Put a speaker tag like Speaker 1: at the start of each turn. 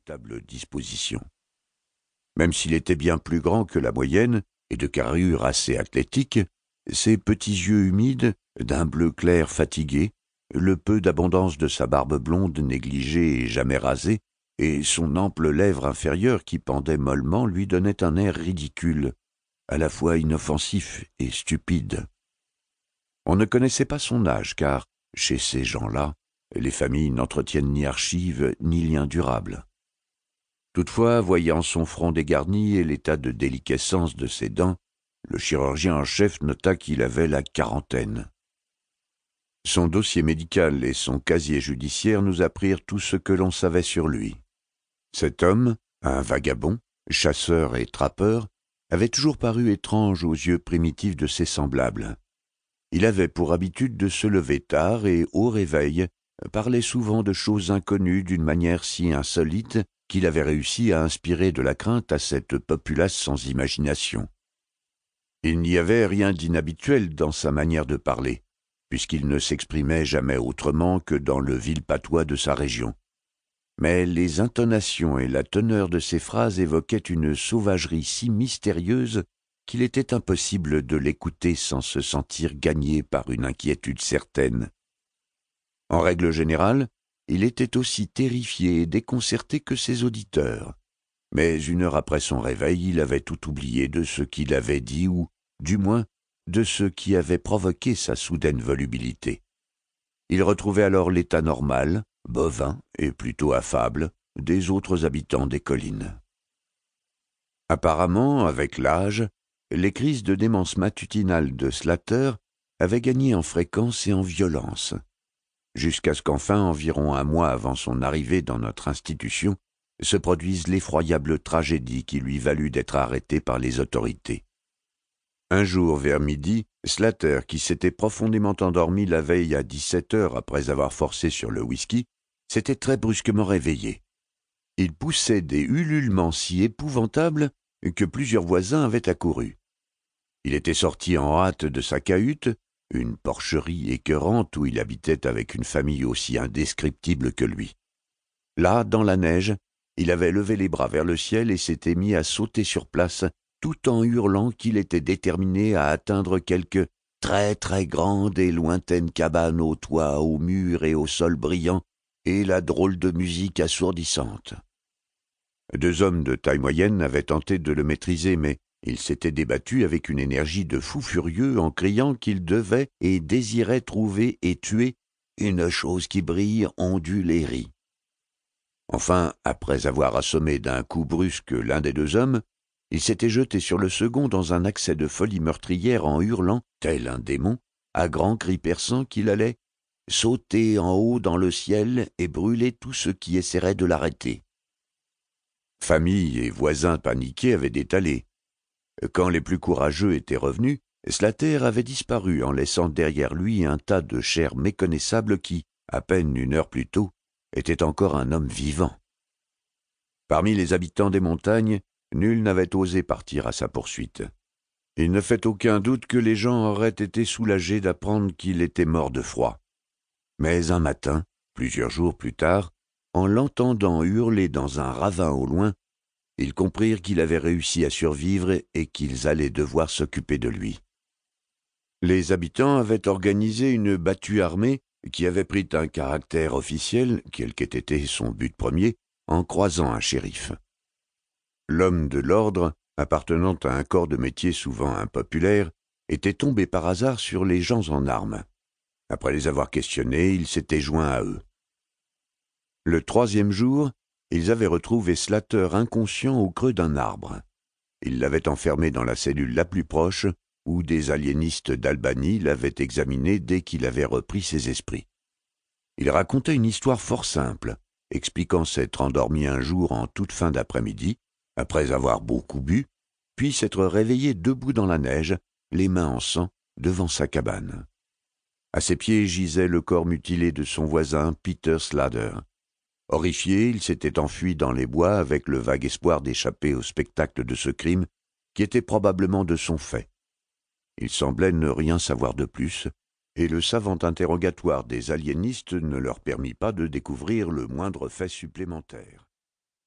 Speaker 1: respectable disposition. Même s'il était bien plus grand que la moyenne et de carrure assez athlétique, ses petits yeux humides, d'un bleu clair fatigué, le peu d'abondance de sa barbe blonde négligée et jamais rasée, et son ample lèvre inférieure qui pendait mollement lui donnaient un air ridicule, à la fois inoffensif et stupide. On ne connaissait pas son âge, car, chez ces gens-là, les familles n'entretiennent ni archives ni liens durables. Toutefois, voyant son front dégarni et l'état de déliquescence de ses dents, le chirurgien en chef nota qu'il avait la quarantaine. Son dossier médical et son casier judiciaire nous apprirent tout ce que l'on savait sur lui. Cet homme, un vagabond, chasseur et trappeur, avait toujours paru étrange aux yeux primitifs de ses semblables. Il avait pour habitude de se lever tard et, au réveil, parlait souvent de choses inconnues d'une manière si insolite qu'il avait réussi à inspirer de la crainte à cette populace sans imagination. Il n'y avait rien d'inhabituel dans sa manière de parler, puisqu'il ne s'exprimait jamais autrement que dans le vil patois de sa région. Mais les intonations et la teneur de ses phrases évoquaient une sauvagerie si mystérieuse qu'il était impossible de l'écouter sans se sentir gagné par une inquiétude certaine. En règle générale, il était aussi terrifié et déconcerté que ses auditeurs. Mais 1 heure après son réveil, il avait tout oublié de ce qu'il avait dit ou, du moins, de ce qui avait provoqué sa soudaine volubilité. Il retrouvait alors l'état normal, bovin et plutôt affable, des autres habitants des collines. Apparemment, avec l'âge, les crises de démence matutinale de Slater avaient gagné en fréquence et en violence, jusqu'à ce qu'enfin, environ 1 mois avant son arrivée dans notre institution, se produise l'effroyable tragédie qui lui valut d'être arrêté par les autorités. Un jour, vers midi, Slater, qui s'était profondément endormi la veille à 17 heures après avoir forcé sur le whisky, s'était très brusquement réveillé. Il poussait des ululements si épouvantables que plusieurs voisins avaient accouru. Il était sorti en hâte de sa cahute, une porcherie écœurante où il habitait avec une famille aussi indescriptible que lui. Là, dans la neige, il avait levé les bras vers le ciel et s'était mis à sauter sur place, tout en hurlant qu'il était déterminé à atteindre quelque très très grande et lointaine cabane au toit, aux murs et au sol brillants, et la drôle de musique assourdissante. 2 hommes de taille moyenne avaient tenté de le maîtriser, mais il s'était débattu avec une énergie de fou furieux en criant qu'il devait et désirait trouver et tuer une chose qui brille, ondule et rit. Enfin, après avoir assommé d'un coup brusque l'un des 2 hommes, il s'était jeté sur le second dans un accès de folie meurtrière en hurlant, tel un démon, à grands cris perçants qu'il allait sauter en haut dans le ciel et brûler tout ce qui essaierait de l'arrêter. Famille et voisins paniqués avaient détalé. Quand les plus courageux étaient revenus, Slater avait disparu en laissant derrière lui un tas de chair méconnaissable qui, à peine 1 heure plus tôt, était encore un homme vivant. Parmi les habitants des montagnes, nul n'avait osé partir à sa poursuite. Il ne fait aucun doute que les gens auraient été soulagés d'apprendre qu'il était mort de froid. Mais un matin, plusieurs jours plus tard, en l'entendant hurler dans un ravin au loin, ils comprirent qu'il avait réussi à survivre et qu'ils allaient devoir s'occuper de lui. Les habitants avaient organisé une battue armée qui avait pris un caractère officiel, quel qu'ait été son but premier, en croisant un shérif. L'homme de l'ordre, appartenant à un corps de métier souvent impopulaire, était tombé par hasard sur les gens en armes. Après les avoir questionnés, il s'était joint à eux. Le 3e jour, ils avaient retrouvé Slater inconscient au creux d'un arbre. Ils l'avaient enfermé dans la cellule la plus proche, où des aliénistes d'Albany l'avaient examiné dès qu'il avait repris ses esprits. Il racontait une histoire fort simple, expliquant s'être endormi un jour en toute fin d'après-midi, après avoir beaucoup bu, puis s'être réveillé debout dans la neige, les mains en sang, devant sa cabane. À ses pieds gisait le corps mutilé de son voisin Peter Slater. Horrifié, il s'était enfui dans les bois avec le vague espoir d'échapper au spectacle de ce crime qui était probablement de son fait. Il semblait ne rien savoir de plus, et le savant interrogatoire des aliénistes ne leur permit pas de découvrir le moindre fait supplémentaire.